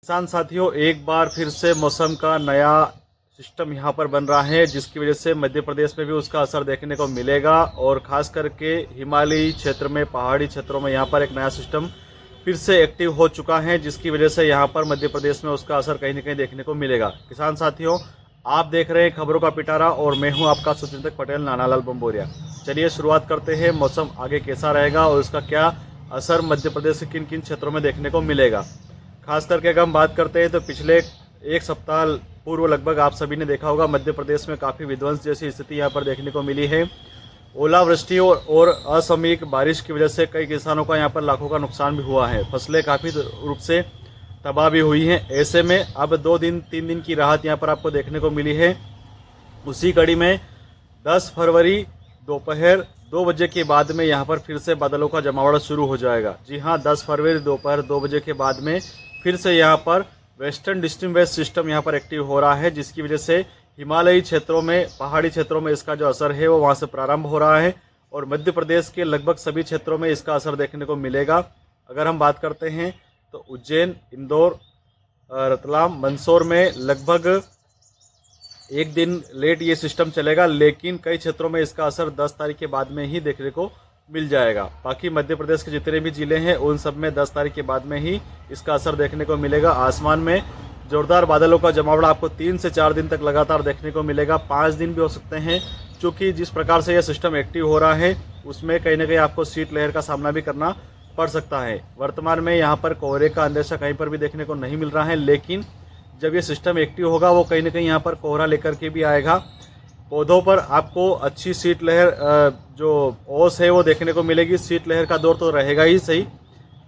किसान साथियों, एक बार फिर से मौसम का नया सिस्टम यहाँ पर बन रहा है, जिसकी वजह से मध्य प्रदेश में भी उसका असर देखने को मिलेगा। और ख़ास करके हिमालयी क्षेत्र में, पहाड़ी क्षेत्रों में यहाँ पर एक नया सिस्टम फिर से एक्टिव हो चुका है, जिसकी वजह से यहाँ पर मध्य प्रदेश में उसका असर कहीं न कहीं देखने को मिलेगा। किसान साथियों, आप देख रहे हैं खबरों का पिटारा और मैं हूँ आपका सुचिंतक पटेल नानालाल बम्बोरिया। चलिए शुरुआत करते हैं, मौसम आगे कैसा रहेगा और उसका क्या असर मध्य प्रदेश के किन किन क्षेत्रों में देखने को मिलेगा। खास करके अगर हम बात करते हैं तो पिछले एक सप्ताह पूर्व लगभग आप सभी ने देखा होगा, मध्य प्रदेश में काफ़ी विध्वंस जैसी स्थिति यहाँ पर देखने को मिली है। ओलावृष्टि और असामयिक बारिश की वजह से कई किसानों का यहाँ पर लाखों का नुकसान भी हुआ है। फसलें काफ़ी रूप से तबाह भी हुई हैं। ऐसे में अब 2-3 दिन की राहत यहाँ पर आपको देखने को मिली है। उसी कड़ी में 10 फरवरी दोपहर 2 बजे के बाद में यहाँ पर फिर से बादलों का जमावड़ा शुरू हो जाएगा। जी हाँ, 10 फरवरी दोपहर 2 बजे के बाद में फिर से यहाँ पर वेस्टर्न डिस्ट्रीम वेस्ट सिस्टम यहाँ पर एक्टिव हो रहा है, जिसकी वजह से हिमालयी क्षेत्रों में, पहाड़ी क्षेत्रों में इसका जो असर है वो वहाँ से प्रारंभ हो रहा है और मध्य प्रदेश के लगभग सभी क्षेत्रों में इसका असर देखने को मिलेगा। अगर हम बात करते हैं तो उज्जैन, इंदौर, रतलाम, मंदसौर में लगभग एक दिन लेट ये सिस्टम चलेगा, लेकिन कई क्षेत्रों में इसका असर 10 तारीख के बाद में ही देखने को मिल जाएगा। बाकी मध्य प्रदेश के जितने भी ज़िले हैं उन सब में 10 तारीख के बाद में ही इसका असर देखने को मिलेगा। आसमान में जोरदार बादलों का जमावड़ा आपको 3 से 4 दिन तक लगातार देखने को मिलेगा। 5 दिन भी हो सकते हैं, क्योंकि जिस प्रकार से यह सिस्टम एक्टिव हो रहा है उसमें कहीं ना कहीं आपको शीतलहर का सामना भी करना पड़ सकता है। वर्तमान में यहाँ पर कोहरे का अंदेशा कहीं पर भी देखने को नहीं मिल रहा है, लेकिन जब ये सिस्टम एक्टिव होगा वो कहीं ना कहीं यहाँ पर कोहरा लेकर के भी आएगा। पौधों पर आपको अच्छी शीतलहर जो ओस है वो देखने को मिलेगी। शीतलहर का दौर तो रहेगा ही सही,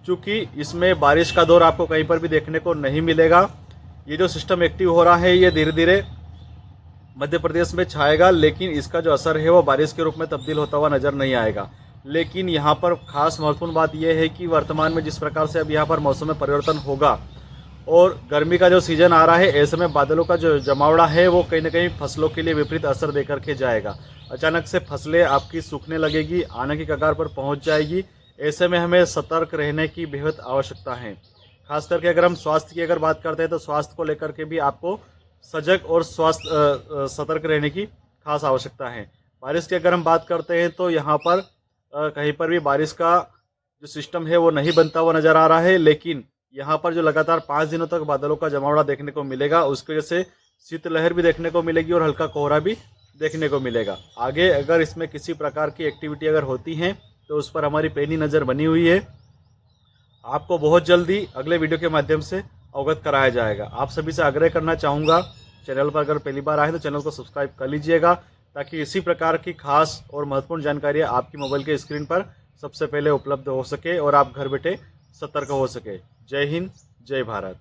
क्योंकि इसमें बारिश का दौर आपको कहीं पर भी देखने को नहीं मिलेगा। ये जो सिस्टम एक्टिव हो रहा है ये धीरे धीरे मध्य प्रदेश में छाएगा, लेकिन इसका जो असर है वो बारिश के रूप में तब्दील होता हुआ नजर नहीं आएगा। लेकिन यहाँ पर खास महत्वपूर्ण बात यह है कि वर्तमान में जिस प्रकार से अब यहाँ पर मौसम में परिवर्तन होगा और गर्मी का जो सीजन आ रहा है, ऐसे में बादलों का जो जमावड़ा है वो कहीं ना कहीं फसलों के लिए विपरीत असर देकर के जाएगा। अचानक से फसलें आपकी सूखने लगेगी, आने की कगार पर पहुंच जाएगी। ऐसे में हमें सतर्क रहने की बेहद आवश्यकता है। खास करके अगर हम स्वास्थ्य की अगर बात करते हैं तो स्वास्थ्य को लेकर के भी आपको सजग और सतर्क रहने की खास आवश्यकता है। बारिश की अगर हम बात करते हैं तो यहाँ पर कहीं पर भी बारिश का जो सिस्टम है वो नहीं बनता हुआ नज़र आ रहा है, लेकिन यहाँ पर जो लगातार 5 दिनों तक बादलों का जमावड़ा देखने को मिलेगा उसकी वजह से शीतलहर भी देखने को मिलेगी और हल्का कोहरा भी देखने को मिलेगा। आगे अगर इसमें किसी प्रकार की एक्टिविटी अगर होती है तो उस पर हमारी पैनी नज़र बनी हुई है। आपको बहुत जल्दी अगले वीडियो के माध्यम से अवगत कराया जाएगा। आप सभी से आग्रह करना चाहूँगा, चैनल पर अगर पहली बार आए तो चैनल को सब्सक्राइब कर लीजिएगा, ताकि इसी प्रकार की खास और महत्वपूर्ण जानकारियाँ आपकी मोबाइल के स्क्रीन पर सबसे पहले उपलब्ध हो सके और आप घर बैठे सतर्क हो सके। जय हिंद, जय भारत।